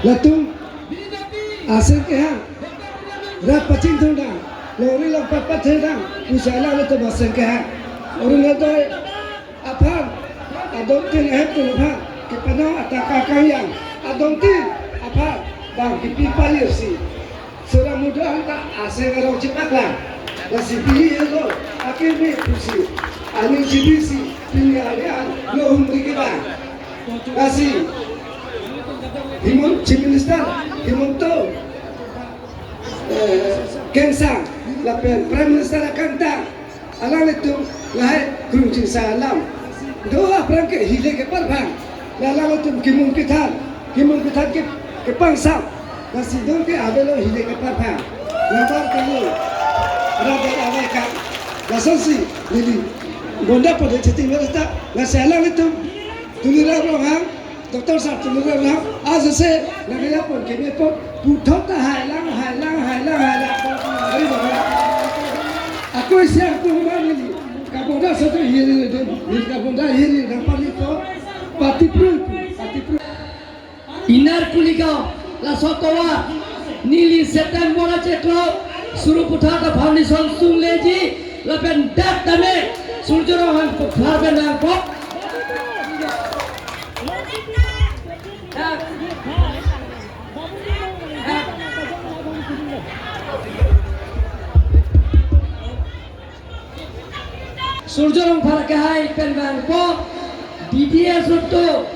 latung asal ke ha rat pacing thong da lori lam pat the da usala le to basen ke ha orang le to apa adong tin he tu ha ke pano ataka kayang adong tin apa bang di pali si sura muda anta asal garau cepat lah nasi pilih itu akhirnya pusi angin CBC pilih ada lo umri kita nasi Himon Chief Minister Himonto Kensang lapen Prime Minister Akanta alang itu lahir kunci salam doa perangkat hile ke parfang lalang itu Himon kita ke pangsam nasi dong ke abelo hile ke parfang lambar kamu raja awal kan nasosi lili bonda pada citi mereka nasi alang itu tuliran orang Doktor saat tuliran orang azase nagaya pun kini pun putot halang hari bawa aku siang tu orang ini kaboda satu hiri kaboda hiri dapat itu pati pru Inar Kuligao la sotowa nili September ceklo suruh putar foundation sungleji lapen dak tame surjorohan farben dan pop surjorong farkahai penbang pop DDS untuk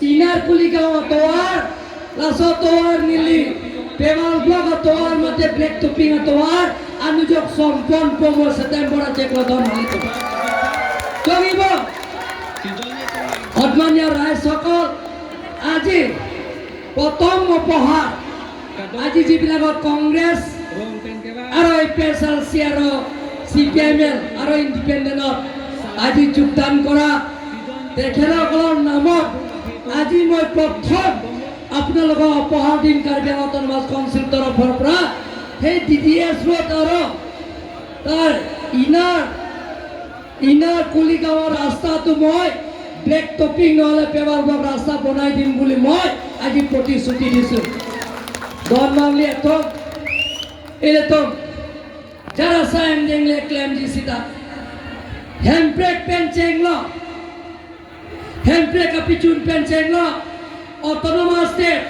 Inar Kuligao toar laso toar nili pemal blog toar mate black topping toar anujok sompon pomo September ceklo don itu Kogibo Hotmanya Rai Sokol Aji Potong Mopoha Aji Jibilagot Kongres Aroi Pesal Siaro CPML Aroi Independent Aji Jugdan Kora Tekhela Kolon Namot Aji Moi Prothom Apnalogo Opoha Din Karbi Autonomous Council Torofar Pra Hey DDS Road Aro Tar Inar Kuligao Rasta Tu Moi black topping নহলে paper block রাস্তা বনাই দিম বুলি মই আজি প্ৰতিশ্ৰুতি দিছো দন মামলি এতম যারা সাইম দেংলে ক্লেম দিছিতা হ্যান্ডব্রেক পেন চেংলো হ্যান্ডব্রেক আপিচুন পেন চেংলো অটোনোমাস স্টেট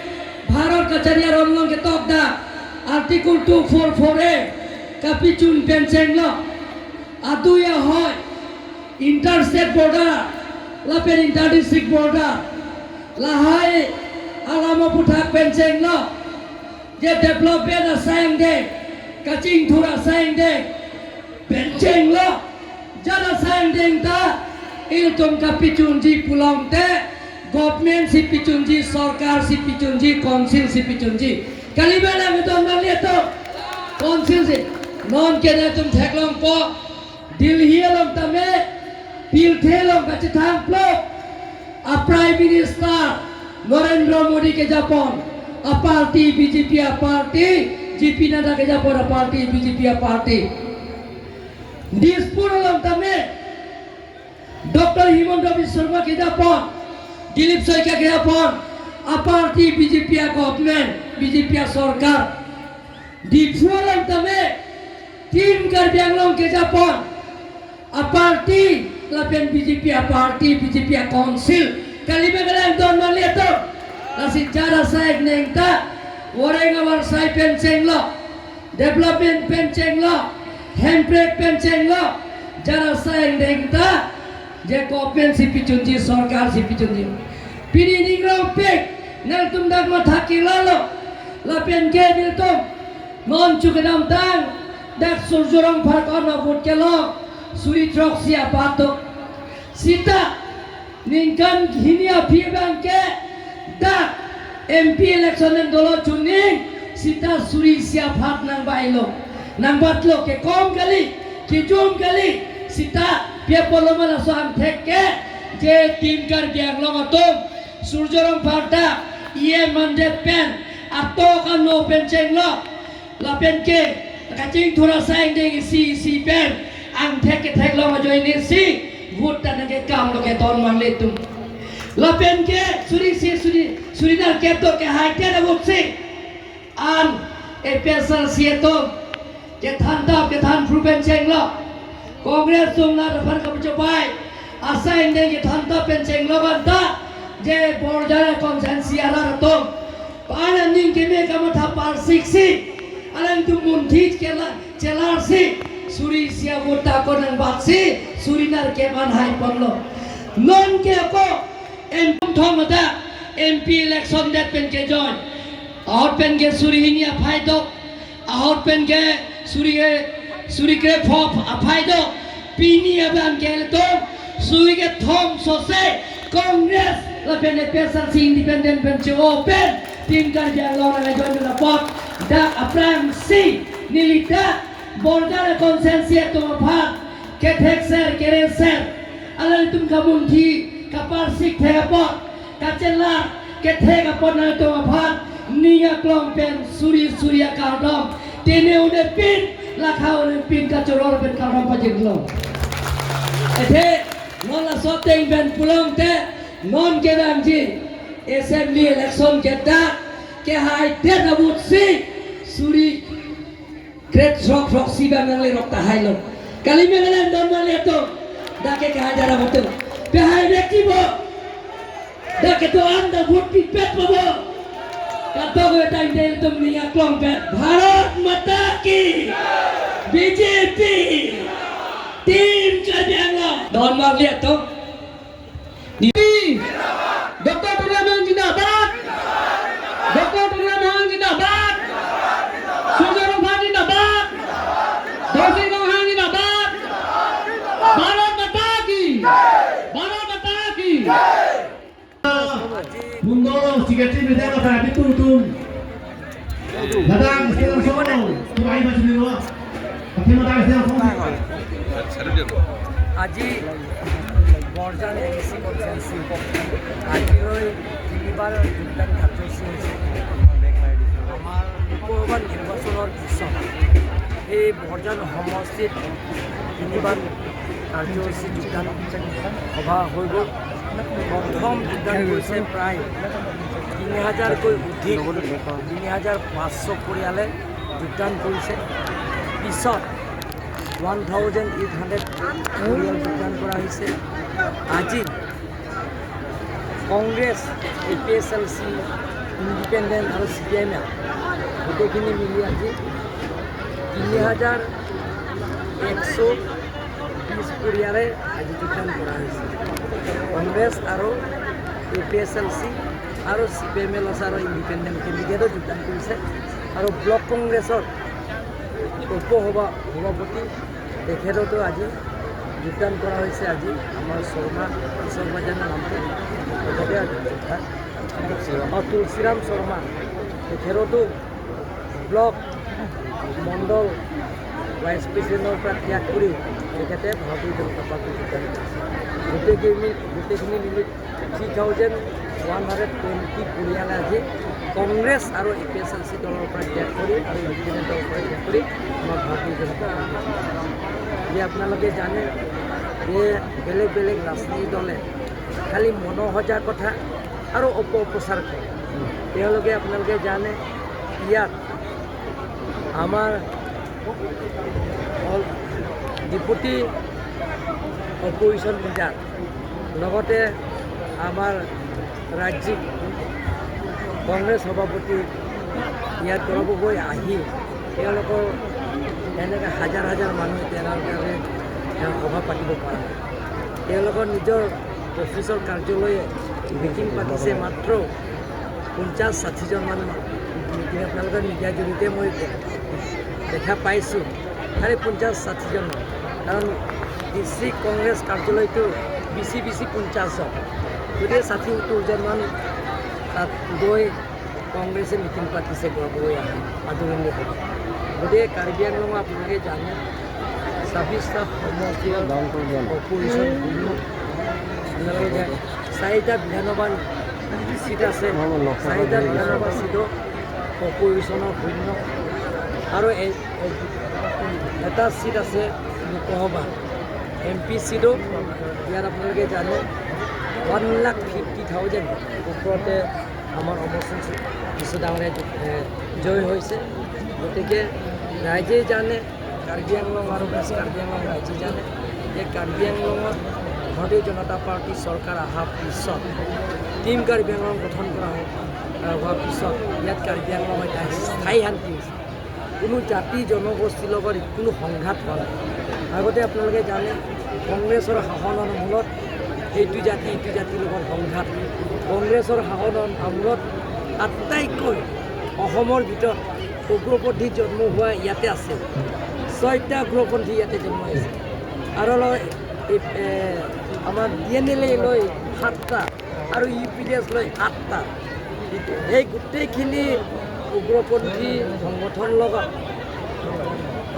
ভারত কাছারিয়া রমলং কে তকদা আর্টিকেল 244 এ কাপিচুন পেন চেংলো আদুয়া হয় interstate border lapen interdistrict border lahai alamo puthak penceng lo je development asayang de kaching thura sayang de penceng lo jara sayang de ta iltom kapicunji pulang te government si picunji sarkar si picunji council si picunji kalibela beton mali to council si non kena tum thaklong po dilhi alom tame Pilthelong kachi thang plok a Prime Minister Narendra Modi ke Japan a party BJP a party JP Nadda ke Japan a party BJP a party Dispuralong tame Dr. Himanta Biswa Sarma ke Japan Dilip Soika ke Japan a party BJP a government BJP a sarkar Dispuralong tame Team Karbi Anglong ke Japan a party lapen BJP a party BJP a council kalibe galang don malieto nasi cara saik nengta orang awar sai penceng lo development penceng lo handbrake penceng lo cara saik nengta je government si picunji sarkar si picunji pini ningrau pek nal tum dak ma thaki lalo lapen ke diltom non chukadam tang dak surjorong pharkon abut kelo Suri trok siapa tu? Sita ningkan hinia piebang ke dak MP election yang dolo cuning sita suri siapa nang bailo nang batlo ke kom kali ke jom kali sita pia polomala soham theke je tim kar biang long atom surjorong parta iye mandet pen atto kan no pen cenglo la pen ke kacing thura saing deng si pen ang thek lo ma join si vote ta ke kam lo ke ton man le tum lapen ke surinar keto ke haite na bukse an special sieto ke thanta ke than proven chenglo Congress sungna rafan ka chopai asa inde ke thanta pen chenglo banta je borjara konsensia ra to panan ning ke me ka matha par siksi alang tu munthi chelar si suri sia bota konan batsi surinar ke man hai ponlo non ke ko em thomata MP election that pen ke join out pen ke suri hinia phaido out pen ke suri ke phop phaido pini aban ke to suri ke thom sose Congress la pen special independent pen che open tin kan dia lora la join la pot da apram si nilita border konsensia to bhat ke thexer ke reser alal tum kamun thi kapar sik thepot kachela ke thega pona to bhat niya klong pen surya kardom tene ude pin la khaone pin ka choror pen kardom pajiglo ethe non la soteng ben pulong te non ke damji assembly election ke ta ke hai te nabut si suri great rock si banang le rock ta hailo kali megalan don male to da ke hajara hotel pe hai rekti bo da ke to anda vote pi pet bo kato go time del tum niya klong pe bharat mata ki BJP team kadangla don male to Dr. Turnaman Jindabad Dr. Turnaman Jindabad Sujarong Khan Jindabad Dosi Khan Jindabad Bharat Mata ki Mundo Secretary Bidang Aparatif Tutum Ladang Sedang Sono Tuai Bajuliro Akhir Mata Sedang Sono আজি বৰজান এডিচি কনফাৰেন্সি আজিলৈ তিনিবাৰ যোগদান কাৰ্যসূচী হৈছে আমাৰ লোকসভা নিৰ্বাচনৰ পিছত এই বৰজান সমষ্টিত তিনিবাৰ কাৰ্যসূচী যোগদান সভা হৈ গ'ল প্ৰথম যোগদান কৰিছে প্ৰায় ৩,০০০কৈ অধিক ৩,৫০০ পৰিয়ালে যোগদান কৰিছে পিছত 1,800 পৰিয়াল যোগদান কৰা হৈছে আজি কংগ্ৰেছ APSLC ইণ্ডিপেণ্ডেণ্ট আৰু CPM গোটেইখিনি মিলি আজি 3,120 পৰিয়ালে আজি যোগদান কৰা হৈছে কংগ্ৰেছ আৰু APSLC আৰু CPM আৰু ইণ্ডিপেণ্ডেণ্ট কেণ্ডিডেটো যোগদান কৰিছে আৰু ব্লক কংগ্ৰেছৰ সভাপতি তেখেততো আজি যোগদান কৰা হৈছে আজি আমাৰ শৰ্মা কিশোৰ বাজানৰ নামটো তেখেতে আজি যোগদান তুলসীৰাম শৰ্মা তেখেততো ব্লক মণ্ডল ভাইচ প্ৰেচিডেণ্টৰ পৰা ত্যাগ কৰি তেখেতে ভাৰতীয় জনতা পাৰ্টীত যোগদান কৰিছে গোটেইখিনি মিলি 3,120 পৰিয়ালে আজি কংগ্ৰেছ আৰু APSLC দলৰ পৰা ত্যাগ কৰি আৰু ইণ্ডিপেণ্ডেণ্ট দলৰ পৰা ত্যাগ কৰি আমাৰ ভাৰতীয় জনতা পাৰ্টী আপোনালোকে জানে যে বেলেগ বেলেগ ৰাজনীতি দলে খালি মনোসজা কথা আৰু অপপ্ৰচাৰ কৰে তেওঁলোকে আপোনালোকে জানে ইয়াত আমাৰ ডেপুটি অপজিশ্যন লিডাৰ লগতে আমাৰ ৰাজ্যিক কংগ্ৰেছ সভাপতি ইয়াত গৌৰৱগৈ আহি তেওঁলোকৰ এনেকৈ হাজাৰ হাজাৰ মানুহ তেওঁলোকে সভা পাতিব পৰা নাই তেওঁলোকৰ নিজৰ অফিচৰ কাৰ্যালয়ে মিটিং পাতিছে মাত্ৰ 50-60জন মানুহ মিটিং আপোনালোকৰ মিডিয়াৰ জৰিয়তে মই দেখা পাইছোঁ খালি 50-60জন কাৰণ ডিষ্ট্ৰিক্ট কংগ্ৰেছ কাৰ্যালয়টো বেছি 50জন গতিকে 60-70জনমান তাত গৈ কংগ্ৰেছে মিটিং পাতিছে গৈ আহি আদৰণি হ'ব গতিকে কাৰ্বি আংলং আপোনালোকে জানে 26টা সমষ্টিৰ অপজিশ্যন আপোনালোকে 4টা বিধানসভা চিট আছে 4টা বিধানসভা চিটো অপজিশ্যনৰ শূন্য আৰু এটা চিট আছে লোকসভা MP চিটো ইয়াত আপোনালোকে জানে 1,50,000 ওপৰতে আমাৰ অমৰসিং কিছু ডাঙৰে জয় হৈছে। গতিকে ৰাইজে জানে, কাৰ্বি আংলং আৰু বেষ্ট কাৰ্বি আংলং ৰাইজে জানে যে কাৰ্বি আংলঙত ভাৰতীয় জনতা পাৰ্টি চৰকাৰ অহাৰ পিছত টিম কাৰ্বি আংলং গঠন কৰা হোৱাৰ পিছত ইয়াত কাৰ্বি আংলং এটা স্থায়ী শান্তি হৈছে। কোনো জাতি জনগোষ্ঠীৰ লগত কোনো সংঘাত হোৱা নাই। আগতে আপোনালোকে জানে কংগ্ৰেছৰ শাসনৰ মূলত এইটো জাতি ইটো জাতিৰ লগত সংঘাত। কংগ্ৰেছৰ শাসনৰ আমূলত আটাইতকৈ অসমৰ ভিতৰত উগ্ৰপন্থী জন্ম হোৱা ইয়াতে আছে। 6টা উগ্ৰপন্থী ইয়াতে জন্ম হৈছে আৰু আমাৰ DNLA লৈ 7টা আৰু UPDS লৈ 8টা। এই গোটেইখিনি উগ্ৰপন্থী সংগঠন লগত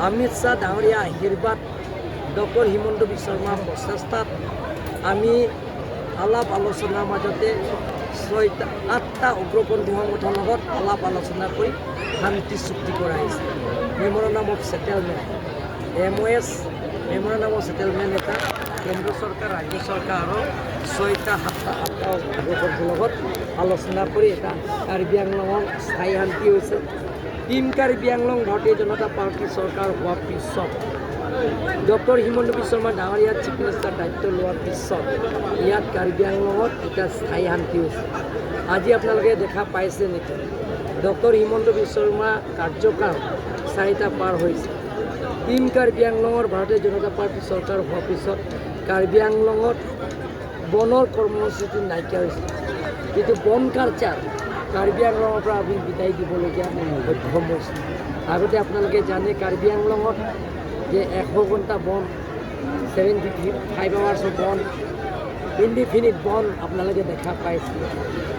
অমিত শ্বাহ ডাঙৰীয়া আশীৰ্বাদ, ডক্টৰ হিমন্ত বিশ্ব শৰ্মাৰ প্ৰচেষ্টাত আমি আলাপ আলোচনাৰ মাজতে 8টা উগ্ৰপন্থী সংগঠনৰ লগত আলাপ আলোচনা কৰি শান্তি চুক্তি কৰা হৈছে। Memorandum of settlement MOS memorandum of settlement এটা কেন্দ্ৰ চৰকাৰ, ৰাজ্য চৰকাৰ আৰু 6টা 7টা উগ্ৰপন্থীৰ লগত আলোচনা কৰি এটা কাৰ্বি আংলঙৰ স্থায়ী শান্তি হৈছে। টিম কাৰ্বি আংলং ভাৰতীয় জনতা পাৰ্টীৰ চৰকাৰ হোৱাৰ পিছত ডক্টৰ হিমন্ত বিশ্ব শৰ্মা ডাঙৰীয়া চিফ মিনিষ্টাৰ দায়িত্ব লোৱাৰ পিছত ইয়াত কাৰ্বি আংলঙত এটা স্থায়ী শান্তি হৈছে। আজি আপোনালোকে দেখা পাইছে নেকি ডক্টৰ হিমন্ত বিশ্ব শৰ্মা কাৰ্যকাল 4টা পাৰ হৈছে। টিম কাৰ্বি আংলঙৰ ভাৰতীয় জনতা পাৰ্টীৰ চৰকাৰ হোৱাৰ পিছত কাৰ্বি আংলঙত বনৰ কৰ্মসূচী নাইকিয়া হৈছে। কিন্তু বন কালচাৰ কাৰ্বি আংলঙৰ পৰা আমি বিদায় দিবলগীয়া সক্ষম হৈছে। আগতে আপোনালোকে জানে কাৰ্বি আংলঙত যে 100 ঘণ্টা বন, 75 আৱাৰ্ছৰ বন, ইনডিফিনিট বন আপোনালোকে দেখা পাইছে।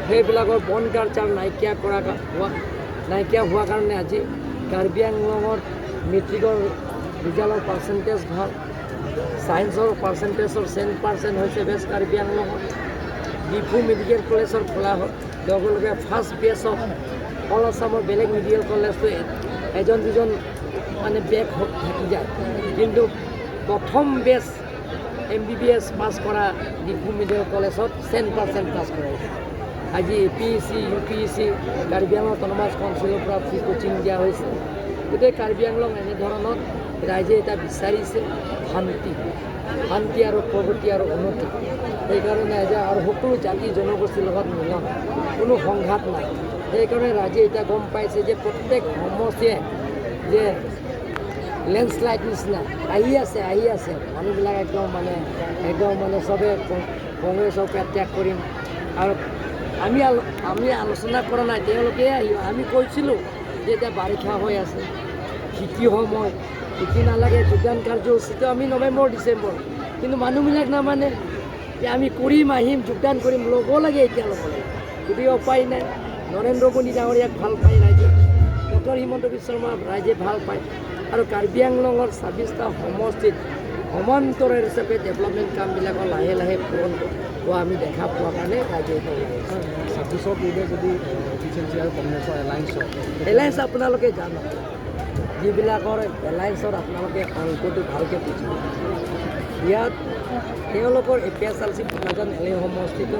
সেইবিলাকৰ বন কালচাৰ নাইকিয়া হোৱাৰ কাৰণে আজি কাৰ্বি আংলঙত মেট্ৰিকৰ ৰিজাল্টৰ পাৰ্চেণ্টেজ ভাল, ছায়েন্সৰ পাৰ্চেণ্টেজৰ 100% হৈছে বেষ্ট কাৰ্বি আংলঙত। ডিফু মেডিকেল কলেজৰ খোলা হ'ল, লগে লগে ফাৰ্ষ্ট বেচত অল আছামৰ বেলেগ মেডিকেল কলেজটো এজন দুজন মানে বেক থাকি যায়, কিন্তু প্ৰথম বেচ MBBS পাছ কৰা ডিফু মেডিকেল কলেজত 100% পাছ কৰাইছে। আজি APSC UPSC Karbi Anglong autonomous কাউন্সিলৰ পৰা ফ্ৰী কোচিং দিয়া হৈছে। গোটেই কাৰ্বি আংলং এনেধৰণৰ ৰাইজে এটা বিচাৰিছে শান্তি আৰু প্ৰগতি আৰু উন্নতি। সেইকাৰণে আজি আৰু সকলো জাতি জনগোষ্ঠীৰ লগত মিলন, কোনো সংঘাত নাই। সেইকাৰণে ৰাইজে এতিয়া গম পাইছে যে প্ৰত্যেক সমষ্টিয়ে যে লেণ্ডশ্লাইড নিচিনা আহি আছে। মানুহবিলাক একদম মানে চবে কংগ্ৰেছৰ পৰা ত্যাগ কৰিম। আৰু আমি আলোচনা কৰা নাই, তেওঁলোকে আহিব। আমি কৈছিলোঁ যে এতিয়া বাৰিষা হৈ আছে, খেতি সময়, খেতি নালাগে, যোগদান কাৰ্যসূচীটো আমি নৱেম্বৰ ডিচেম্বৰ, কিন্তু মানুহবিলাক নামানে যে আমি আহিম যোগদান কৰিম, ল'ব লাগে এতিয়া ল'ব লাগে। গতিকে উপায় নাই। নৰেন্দ্ৰ মোদী ডাঙৰীয়াক ভাল পায় ৰাইজে, ডক্টৰ হিমন্ত বিশ্ব শৰ্মা ৰাইজে ভাল পায়। আৰু কাৰ্বি আংলঙৰ 26টা সমষ্টিত সমান্তৰাল হিচাপে ডেভেলপমেণ্ট কামবিলাকৰ লাহে লাহে পূৰণ হোৱা আমি দেখা পোৱাৰ কাৰণে ৰাইজে ছাব্বিছৰ পূৰ্বে যদি টিচেঞ্চি আৰু কংগ্ৰেছৰ এলায়েন্স আপোনালোকে জানক, যিবিলাকৰ এলায়েন্সৰ আপোনালোকে অংকটো ভালকৈ বুজিব। ইয়াত তেওঁলোকৰ APSLC 2011 সমষ্টিটো